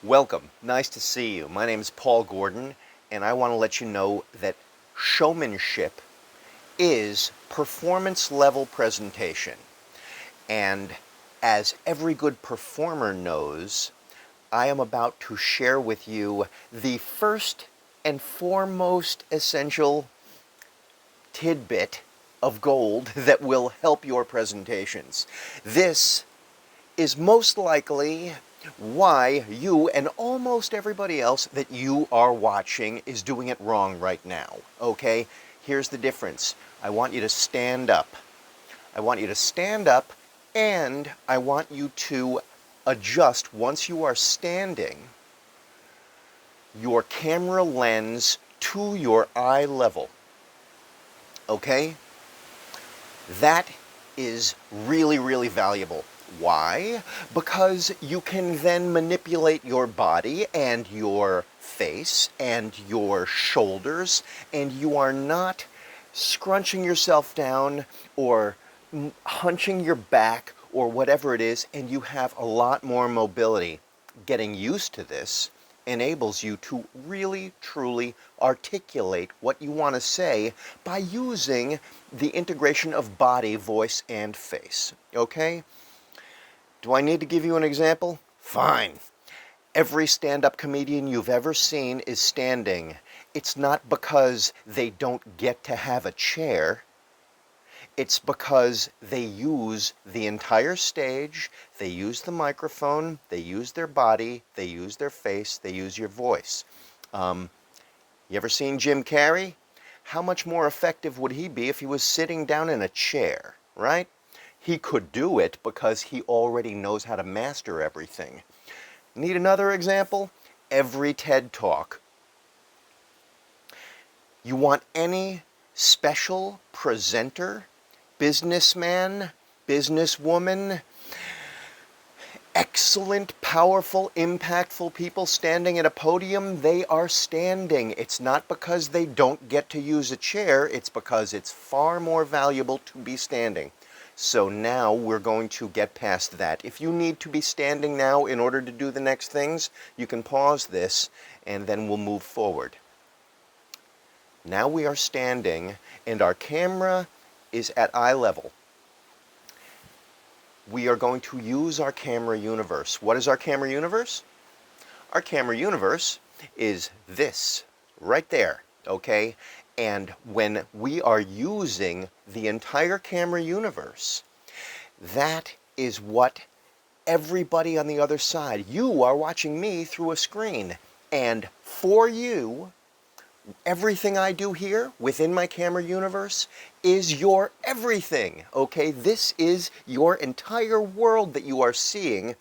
Welcome. Nice to see you. My name is Paul Gordon, and I want to let you know that showmanship is performance level presentation. And as every good performer knows, I am about to share with you the first and foremost essential tidbit of gold that will help your presentations. This is most likely why you and almost everybody else that you are watching is doing it wrong right now. Okay? Here's the difference. I want you to stand up. I want you to stand up, and I want you to adjust, once you are standing, your camera lens to your eye level. Okay? That is really, really valuable. Why? Because you can then manipulate your body and your face and your shoulders, and you are not scrunching yourself down or hunching your back or whatever it is, and you have a lot more mobility. Getting used to this enables you to really, truly articulate what you want to say by using the integration of body, voice, and face. Okay? Do I need to give you an example? Fine. Every stand-up comedian you've ever seen is standing. It's not because they don't get to have a chair. It's because they use the entire stage, they use the microphone, they use their body, they use their face, they use your voice. You ever seen Jim Carrey? How much more effective would he be if he was sitting down in a chair, right? He could do it because he already knows how to master everything. Need another example? Every TED Talk. You want any special presenter, businessman, businesswoman, excellent, powerful, impactful people standing at a podium? They are standing. It's not because they don't get to use a chair, it's because it's far more valuable to be standing. So now we're going to get past that. If you need to be standing now in order to do the next things, you can pause this and then we'll move forward. Now we are standing and our camera is at eye level. We are going to use our camera universe. What is our camera universe? Our camera universe is this, right there, okay? And when we are using the entire camera universe, that is what everybody on the other side, you are watching me through a screen. And for you, everything I do here within my camera universe is your everything, okay? This is your entire world that you are seeing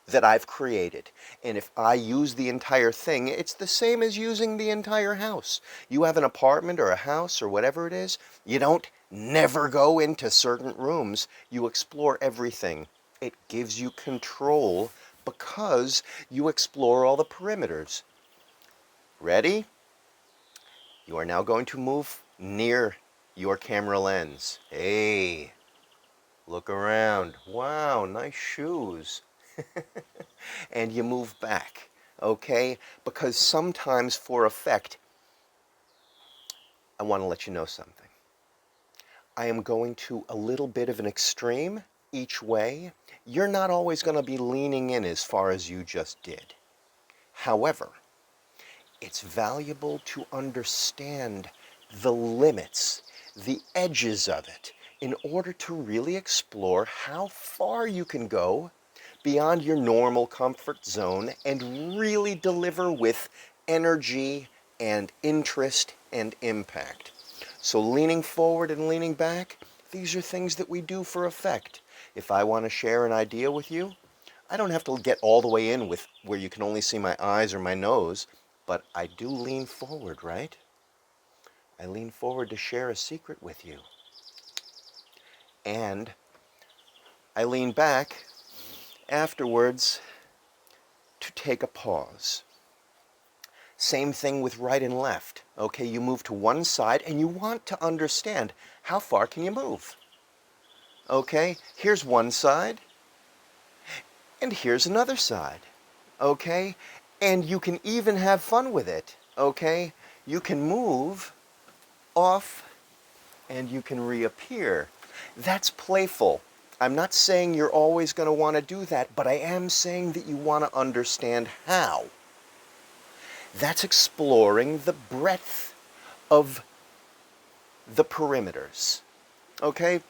that I've created. And if I use the entire thing, it's the same as using the entire house. You have an apartment or a house or whatever it is, you don't never go into certain rooms. You explore everything. It gives you control because you explore all the perimeters. Ready? You are now going to move near your camera lens. Hey, look around. Wow, nice shoes. And you move back, okay? Because sometimes for effect, I want to let you know something. I am going to a little bit of an extreme each way. You're not always going to be leaning in as far as you just did. However, it's valuable to understand the limits, the edges of it, in order to really explore how far you can go beyond your normal comfort zone and really deliver with energy and interest and impact. So leaning forward and leaning back, these are things that we do for effect. If I want to share an idea with you, I don't have to get all the way in with where you can only see my eyes or my nose, but I do lean forward, right? I lean forward to share a secret with you. And I lean back afterwards to take a pause. Same thing with right and left. Okay, you move to one side and you want to understand how far can you move. Okay, here's one side and here's another side. okay? And you can even have fun with it, okay? You can move off and you can reappear. That's playful. I'm not saying you're always going to want to do that, but I am saying that you want to understand how. That's exploring the breadth of the perimeters. Okay?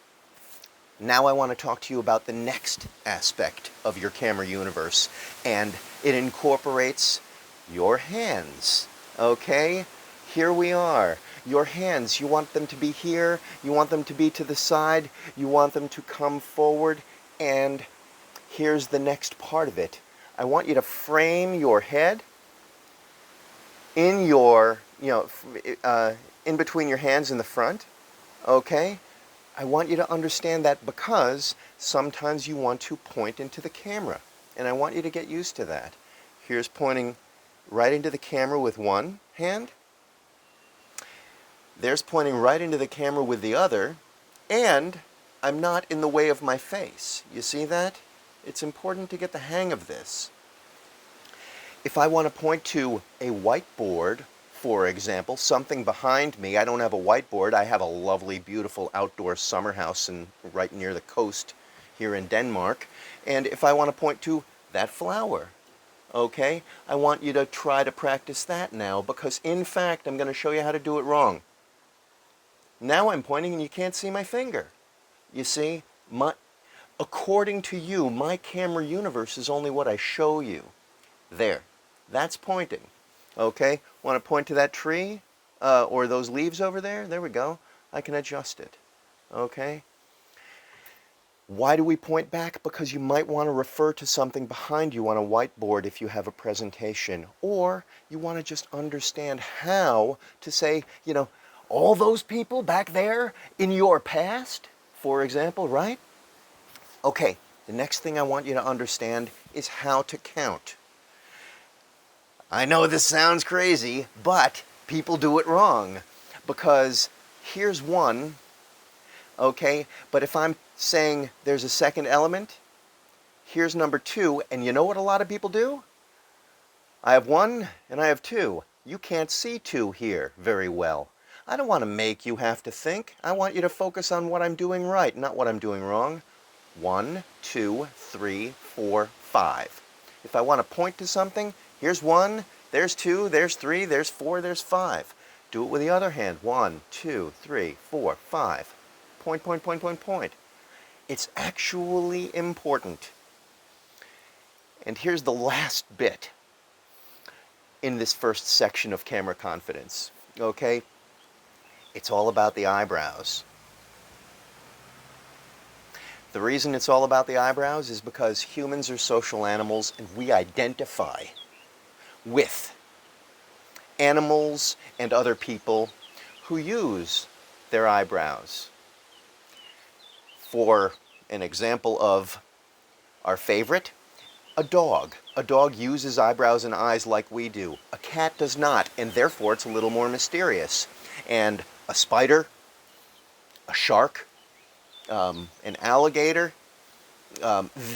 Now I want to talk to you about the next aspect of your camera universe, and it incorporates your hands. Okay? Here we are. Your hands, you want them to be here, you want them to be to the side, you want them to come forward, and here's the next part of it. I want you to frame your head in your, in between your hands in the front, okay? I want you to understand that because sometimes you want to point into the camera, and I want you to get used to that. Here's pointing right into the camera with one hand. There's pointing right into the camera with the other, and I'm not in the way of my face. You see that? It's important to get the hang of this. If I want to point to a whiteboard, for example, something behind me, I don't have a whiteboard, I have a lovely, beautiful outdoor summer house right near the coast here in Denmark, and if I want to point to that flower, okay, I want you to try to practice that now, because in fact, I'm going to show you how to do it wrong. Now I'm pointing and you can't see my finger. You see, according to you, my camera universe is only what I show you. There. That's pointing. Okay? Want to point to that tree? Or those leaves over there? There we go. I can adjust it. Okay? Why do we point back? Because you might want to refer to something behind you on a whiteboard if you have a presentation. Or you want to just understand how to say, all those people back there in your past, for example, right? Okay, the next thing I want you to understand is how to count. I know this sounds crazy, but people do it wrong. Because here's one, okay, but if I'm saying there's a second element, here's number two, and you know what a lot of people do? I have one and I have two. You can't see two here very well. I don't want to make you have to think. I want you to focus on what I'm doing right, not what I'm doing wrong. 1, 2, 3, 4, 5. If I want to point to something, here's 1, there's 2, there's 3, there's 4, there's 5. Do it with the other hand. 1, 2, 3, 4, 5. Point, point, point, point, point. It's actually important. And here's the last bit in this first section of camera confidence. Okay? It's all about the eyebrows. The reason it's all about the eyebrows is because humans are social animals and we identify with animals and other people who use their eyebrows. For an example of our favorite, a dog. A dog uses eyebrows and eyes like we do. A cat does not, and therefore it's a little more mysterious. And a spider, a shark, an alligator,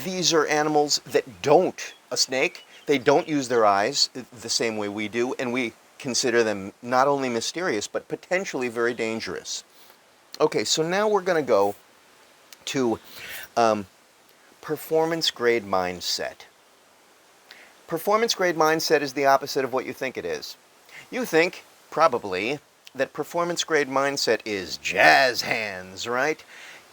these are animals that don't, a snake, they don't use their eyes the same way we do, and we consider them not only mysterious, but potentially very dangerous. Okay, so now we're going to go to performance grade mindset. Performance grade mindset is the opposite of what you think it is. You think, probably, that performance grade mindset is jazz hands, right?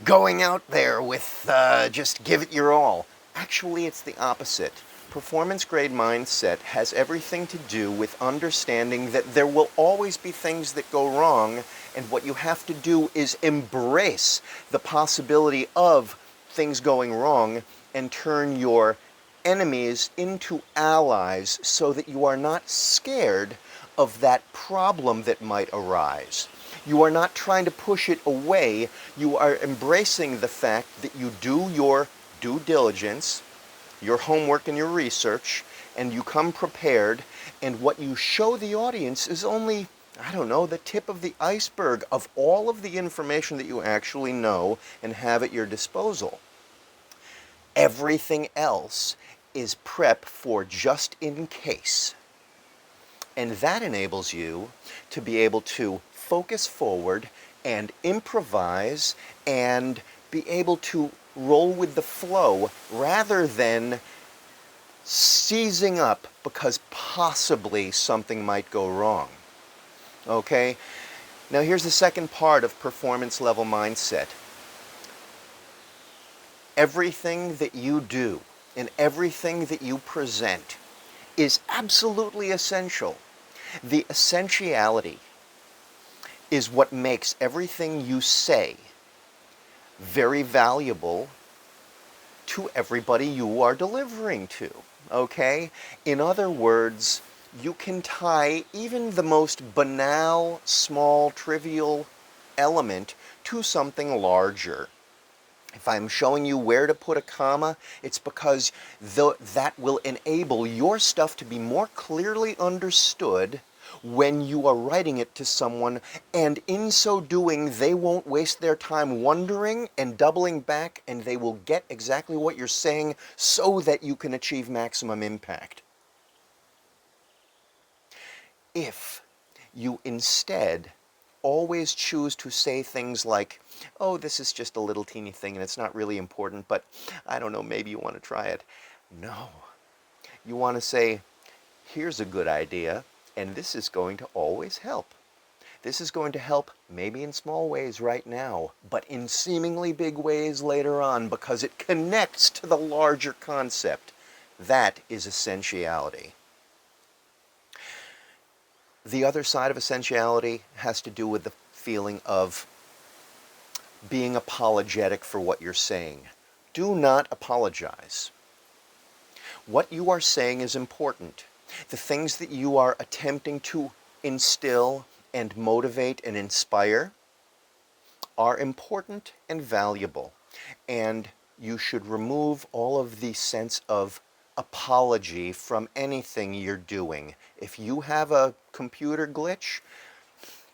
Going out there with just give it your all. Actually, it's the opposite. Performance grade mindset has everything to do with understanding that there will always be things that go wrong, and what you have to do is embrace the possibility of things going wrong and turn your enemies into allies so that you are not scared of that problem that might arise. You are not trying to push it away. You are embracing the fact that you do your due diligence, your homework and your research, and you come prepared, and what you show the audience is only, I don't know, the tip of the iceberg of all of the information that you actually know and have at your disposal. Everything else is prep for just in case. And that enables you to be able to focus forward and improvise and be able to roll with the flow rather than seizing up because possibly something might go wrong. Okay? Now here's the second part of performance level mindset. Everything that you do and everything that you present is absolutely essential. The essentiality is what makes everything you say very valuable to everybody you are delivering to, okay? In other words, you can tie even the most banal, small, trivial element to something larger. If I'm showing you where to put a comma, it's because that will enable your stuff to be more clearly understood when you are writing it to someone, and in so doing, they won't waste their time wondering and doubling back, and they will get exactly what you're saying so that you can achieve maximum impact. If you instead always choose to say things like, oh, this is just a little teeny thing and it's not really important, but I don't know, maybe you want to try it. No. You want to say, here's a good idea, and this is going to always help. This is going to help maybe in small ways right now, but in seemingly big ways later on because it connects to the larger concept. That is essentiality. The other side of essentiality has to do with the feeling of being apologetic for what you're saying. Do not apologize. What you are saying is important. The things that you are attempting to instill and motivate and inspire are important and valuable. And you should remove all of the sense of apology from anything you're doing. If you have a computer glitch,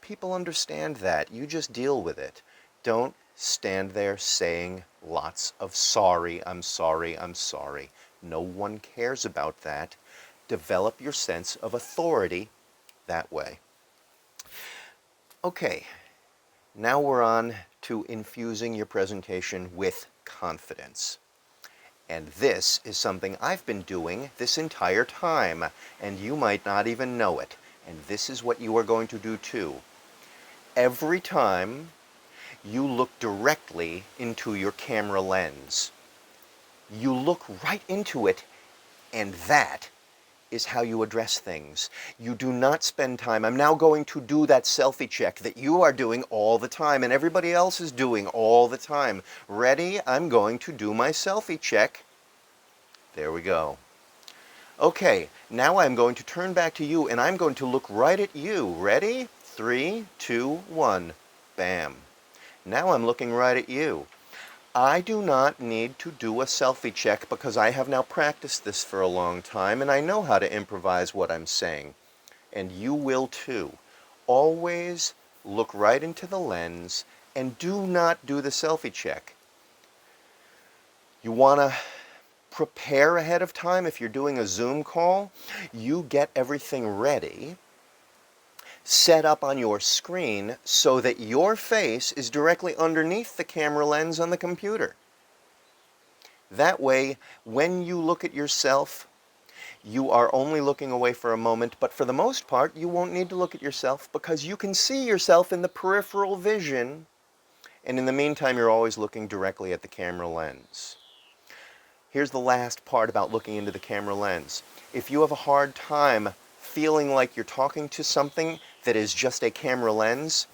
people understand that. You just deal with it. Don't stand there saying lots of sorry, I'm sorry, I'm sorry. No one cares about that. Develop your sense of authority that way. Okay, now we're on to infusing your presentation with confidence. And this is something I've been doing this entire time, and you might not even know it. And this is what you are going to do too. Every time you look directly into your camera lens, you look right into it, and that is how you address things. You do not spend time. I'm now going to do that selfie check that you are doing all the time and everybody else is doing all the time. Ready? I'm going to do my selfie check. There we go. Okay, now I'm going to turn back to you and I'm going to look right at you. Ready? 3, 2, 1. Bam. Now I'm looking right at you. I do not need to do a selfie check because I have now practiced this for a long time and I know how to improvise what I'm saying. And you will too. Always look right into the lens and do not do the selfie check. You want to prepare ahead of time. If you're doing a Zoom call, you get everything ready, set up on your screen so that your face is directly underneath the camera lens on the computer. That way, when you look at yourself, you are only looking away for a moment, but for the most part, you won't need to look at yourself because you can see yourself in the peripheral vision, and in the meantime, you're always looking directly at the camera lens. Here's the last part about looking into the camera lens. If you have a hard time feeling like you're talking to something that is just a camera lens,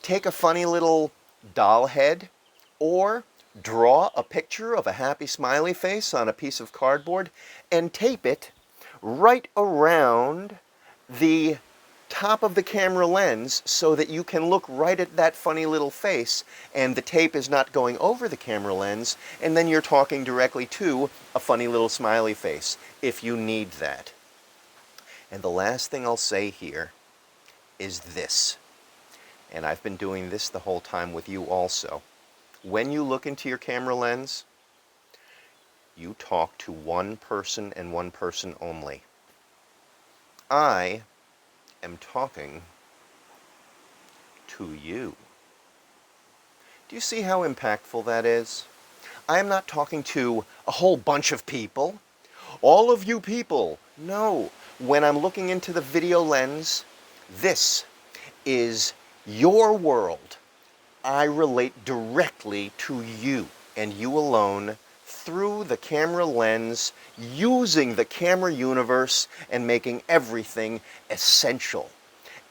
take a funny little doll head or draw a picture of a happy smiley face on a piece of cardboard and tape it right around the top of the camera lens so that you can look right at that funny little face and the tape is not going over the camera lens and then you're talking directly to a funny little smiley face if you need that. And the last thing I'll say here is this, and I've been doing this the whole time with you also. When you look into your camera lens, You talk to one person and one person only. I am talking to you. Do you see how impactful that is? I am not talking to a whole bunch of people. All of you people. No. When I'm looking into the video lens, this is your world. I relate directly to you and you alone through the camera lens, using the camera universe and making everything essential.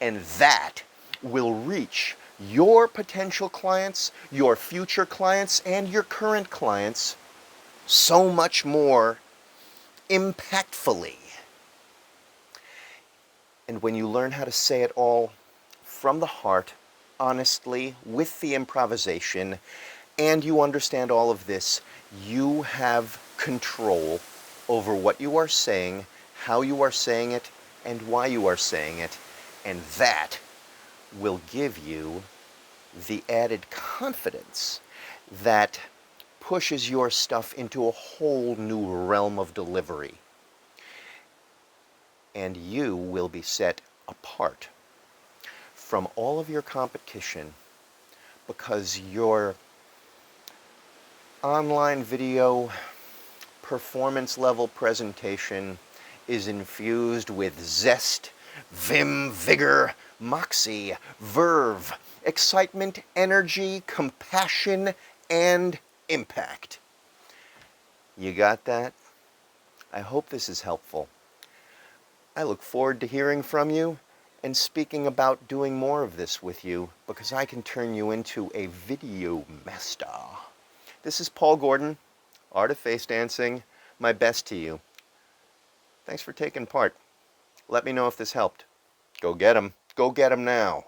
And that will reach your potential clients, your future clients, and your current clients so much more impactfully. And when you learn how to say it all from the heart, honestly, with the improvisation, and you understand all of this, you have control over what you are saying, how you are saying it, and why you are saying it. And that will give you the added confidence that pushes your stuff into a whole new realm of delivery. And you will be set apart from all of your competition because your online video performance level presentation is infused with zest, vim, vigor, moxie, verve, excitement, energy, compassion, and impact. You got that? I hope this is helpful. I look forward to hearing from you and speaking about doing more of this with you because I can turn you into a video master. This is Paul Gordon, Art of Face Dancing. My best to you. Thanks for taking part. Let me know if this helped. Go get 'em. Go get 'em now.